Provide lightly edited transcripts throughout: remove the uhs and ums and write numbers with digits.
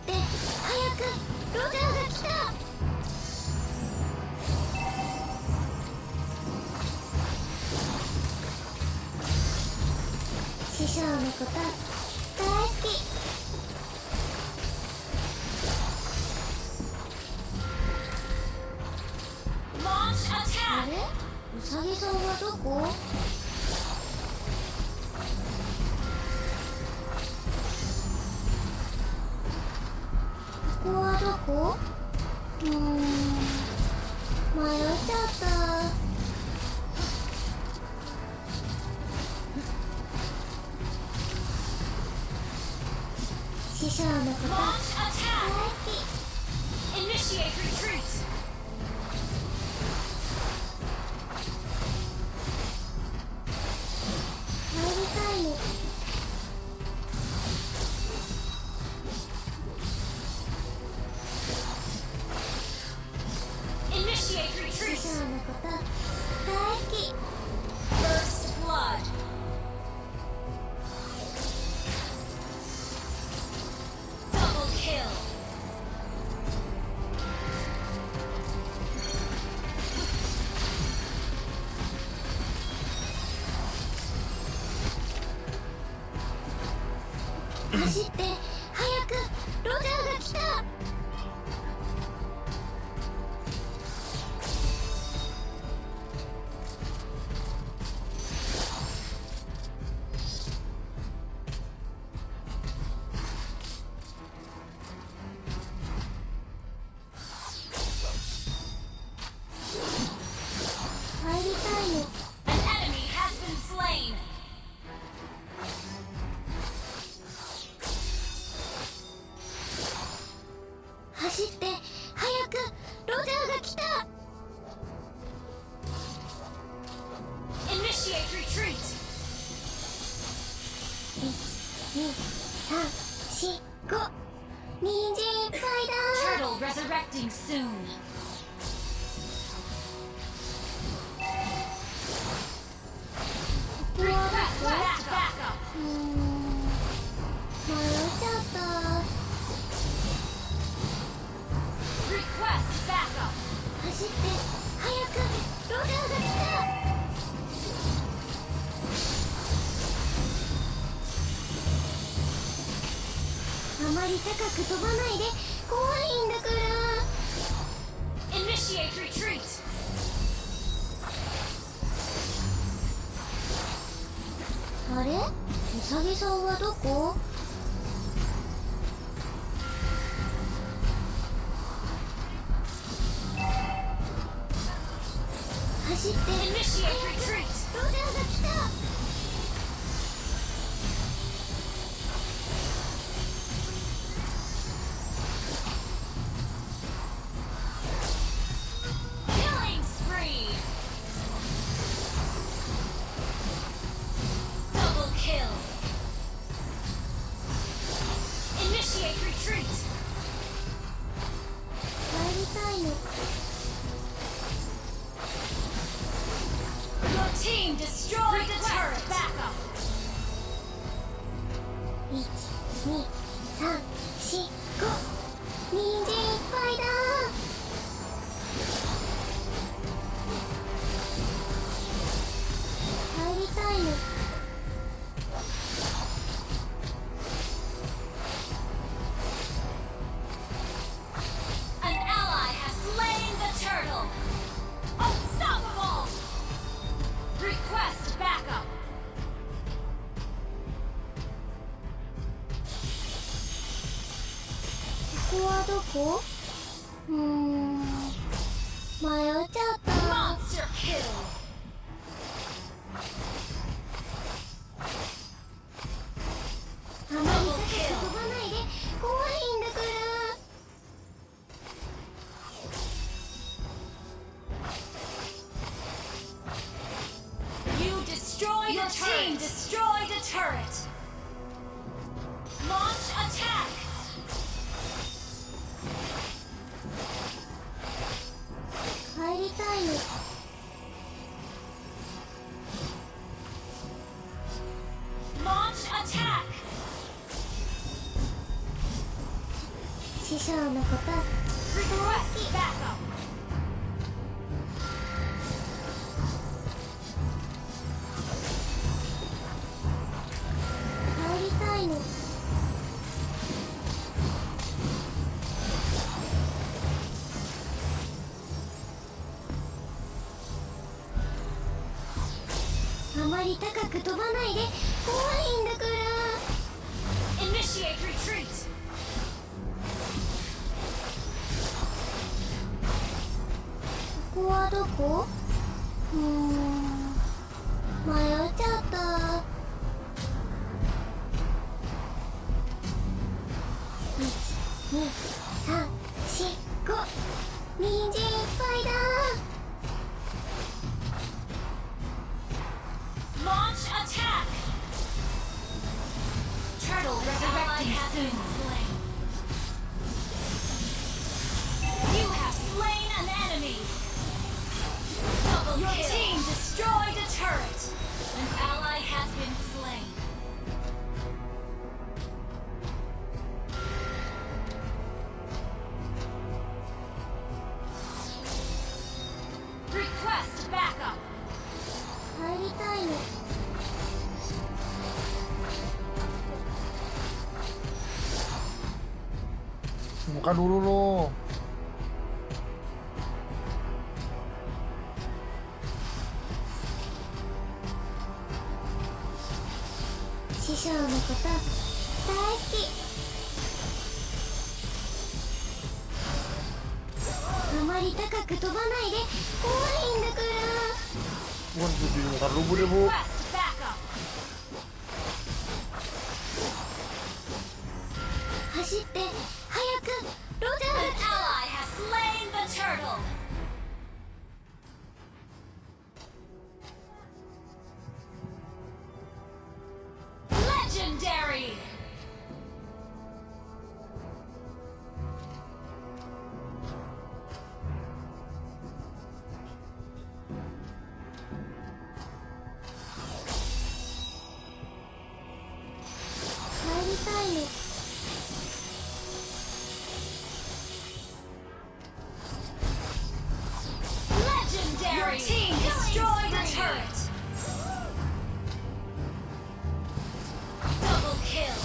って早くロジャーが来た。師匠のこと大好き。あれ、ウサギさんはどこ？ここはどこ？迷っちゃった。師匠のこと大好き。Initiate retreat! 入りたいの。Initiate 師 retreat! 匠のこと大好き。 First blood! Double kill! 走って早くロジャーが来た。入りたいの。 An enemy has been slain! 走って早くロジャーが来た。 Initiate retreat! 1、2、3、4、5。人参いっぱいだ。 Turtle resurrecting soon! ここは Request どこ？ backup! 迷っちゃった。 Request backup! 走って早くロジャーが来た。あまり高く飛ばないで、怖いんだから。 Initiate retreat! あれ、ウサギさんはどこ？走って Initiate retreat! ロジャーが来た。Killing spree! Double kill! Initiate retreat! 入りたいの。 Your team destroyed the turret! Backup! 1、2、3、4、5。人参いっぱいだ。入りたいの。 An ally has slain the turtle! Unstoppable! Request backup! ここはどこ？迷っちゃった。 Monster kill! あまり高く飛ばないで、怖いんだから。 You destroyed Your team destroyed a turret! Launch attack! 入りたいの。師匠のこと大好 Request き backup. 帰りたいのあまり高く飛ばないで怖いんだから Initiate retreat. ここはどこ迷っちゃった12345人参いっぱいだ Launch attack. Turtle resurrecting soon. You have slain an enemy. Double Your kill. Team destroyed a turret. An ally has been slain. Request backup. 帰りたいのMuka dulu lo. 師匠のこと大好きあまり高く飛ばないで怖いんだから Bukan jadi muka dulu deh bu. Request backup. 走って早くロジャ An ー ally has slain the turtle. Legendary. Legendary. Your team destroyed a turret. Double kill.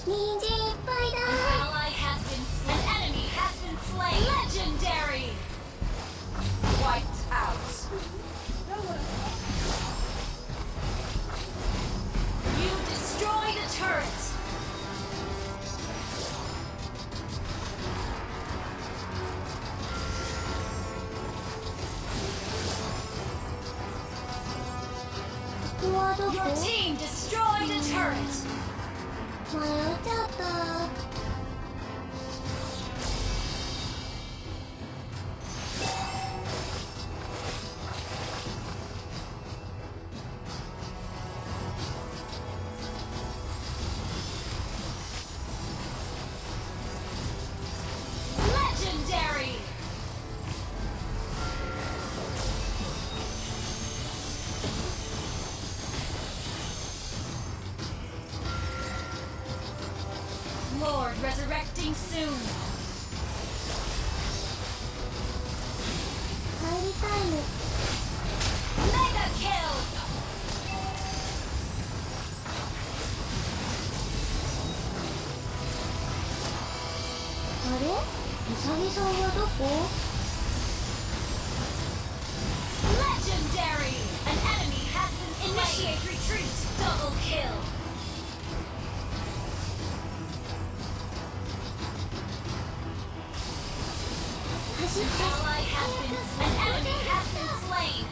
An ally has been slain. An enemy has been slain. Legendary. Wiped out. You destroyed a turret. Your team destroyed a turret. 迷っちゃった Legendary. Lord resurrecting soon. 帰りたいの Mega kill. あれウサギさんはどこ Legendary. An enemy has been slain. Initiate retreat. Double kill. An ally has been slain. An enemy has been slain.